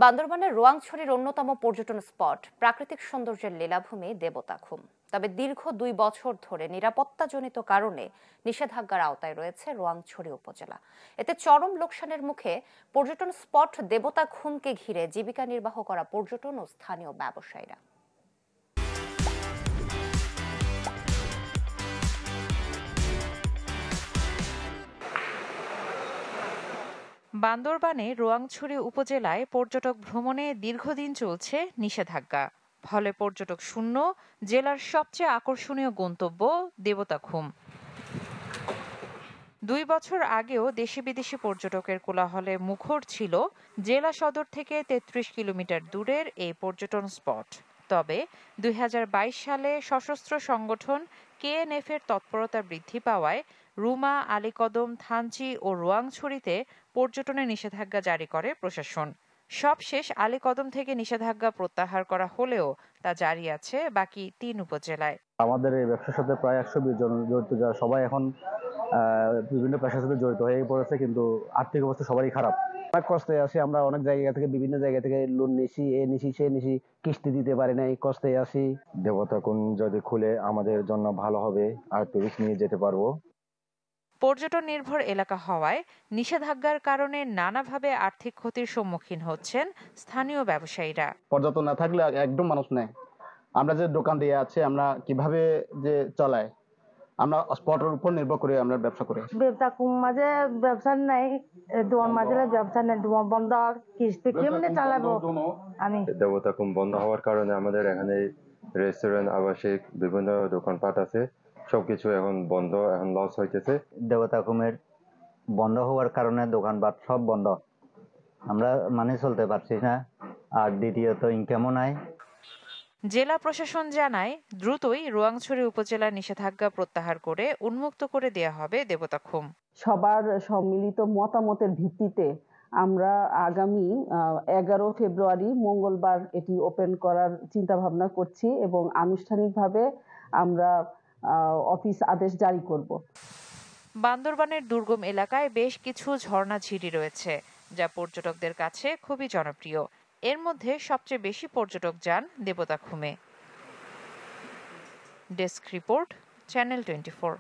বান্দরবানের রোয়াংছড়ির অন্যতম পর্যটন স্পট প্রাকৃতিক সৌন্দর্যের লীলাভূমি দেবতাখুম। তবে দীর্ঘ 2 বছর ধরে নিরাপত্তাজনিত কারণে নিষেধাজ্ঞার আওতায় রয়েছে রোয়াংছড়ি উপজেলা। এতে চরম লোকসানের মুখে পর্যটন স্পট দেবতাখুমকে ঘিরে জীবিকা নির্বাহ করা পর্যটন ও স্থানীয় ব্যবসায়ীরা। বান্দরবানে রোয়াংছড়ি উপজেলায় পর্যটক ভ্রমণে দীর্ঘদিন চলছে নিষেধাজ্ঞা। ফলে পর্যটক শূন্য জেলার সবচেয়ে আকর্ষণীয় গন্তব্য দেবতাখুম। 2 বছর আগেও দেশি বিদেশি পর্যটকের কোলাহলে মুখর ছিল জেলা সদর থেকে 33 কিলোমিটার দূরের এই পর্যটন স্পট। তবে 2022 সালে সশস্ত্র সংগঠন KNF এর তৎপরতা বৃদ্ধি পাওয়ায় রুমা, আলীকদম, থানচি ও রোয়াংছড়িতে পর্যটনে নিষেধাজ্ঞা জারি করে প্রশাসন। সবশেষ আলীকদম থেকে নিষেধাজ্ঞা প্রত্যাহার করা হলেও তা জারি আছে বাকি 3 উপজেলায়। আমাদের এই ব্যবসার সাথে প্রায় 120 জন জড়িত, যারা সবাই এখন বিভিন্ন পেশার সাথে জড়িত হয়ে পড়েছে, কিন্তু আর্থিক অবস্থা সবারই খারাপ। অনেক কষ্টে আছি আমরা, অনেক জায়গা থেকে বিভিন্ন জায়গা থেকে লোন নিছি, এ নিছি সে নিছি, কিস্তি দিতে পারি নাই, কষ্টে আছি। দেবতাখুম যদি খুলে আমাদের জন্য ভালো হবে, আর টুরিস্ট নিয়ে যেতে পারবো। পর্যটন নির্ভর এলাকা হওয়ায় নিষেধাজ্ঞার কারণে নানাভাবে আর্থিক ক্ষতির সম্মুখীন হচ্ছেন স্থানীয় ব্যবসায়ীরা। পর্যটন না থাকলে একদম মানুষ নেই। আমরা যে দোকান দিয়ে আছে, আমরা কিভাবে যে চলাই, আমরা স্পটের উপর নির্ভর করে আমরা ব্যবসা করি। দেবতাখুম মাঝে ব্যবসা নাই, দোয়ার মাঝে ব্যবসা নেই, দোয়া বন্ধ, কিস্তি কেমনে চালাবো। আমি দেবতাখুম বন্ধ হওয়ার কারণে আমাদের এখানে রেস্টুরেন্ট, আবাসিক বিভিন্ন দোকানপাট আছে, সবকিছু এখন বন্ধ, এখন লস হইতেছে। দেবতাখুমের বন্ধ হওয়ার কারণে দোকানপাট সব বন্ধ, আমরা মানে চলতে পারছি না, আর দ্বিতীয়ত ইনকামও নাই। জেলা প্রশাসন জানায় দ্রুতই রোয়াংছড়ি উপজেলা নিষেধাজ্ঞা প্রত্যাহার করে উন্মুক্ত করে দেয়া হবে দেবতাখুম। সবার সম্মিলিত মতামতের ভিত্তিতে আমরা আগামী 11 ফেব্রুয়ারি মঙ্গলবার এটি ওপেন করার চিন্তা ভাবনা করছি এবং আনুষ্ঠানিকভাবে আমরা অফিস আদেশ জারি করব। বান্দরবানের দুর্গম এলাকায় বেশ কিছু ঝর্ণাঝিরি রয়েছে, যা পর্যটকদের কাছে খুবই জনপ্রিয়। এর মধ্যে সবচেয়ে বেশি পর্যটক যান দেবতাখুমে। Desk report, channel 24।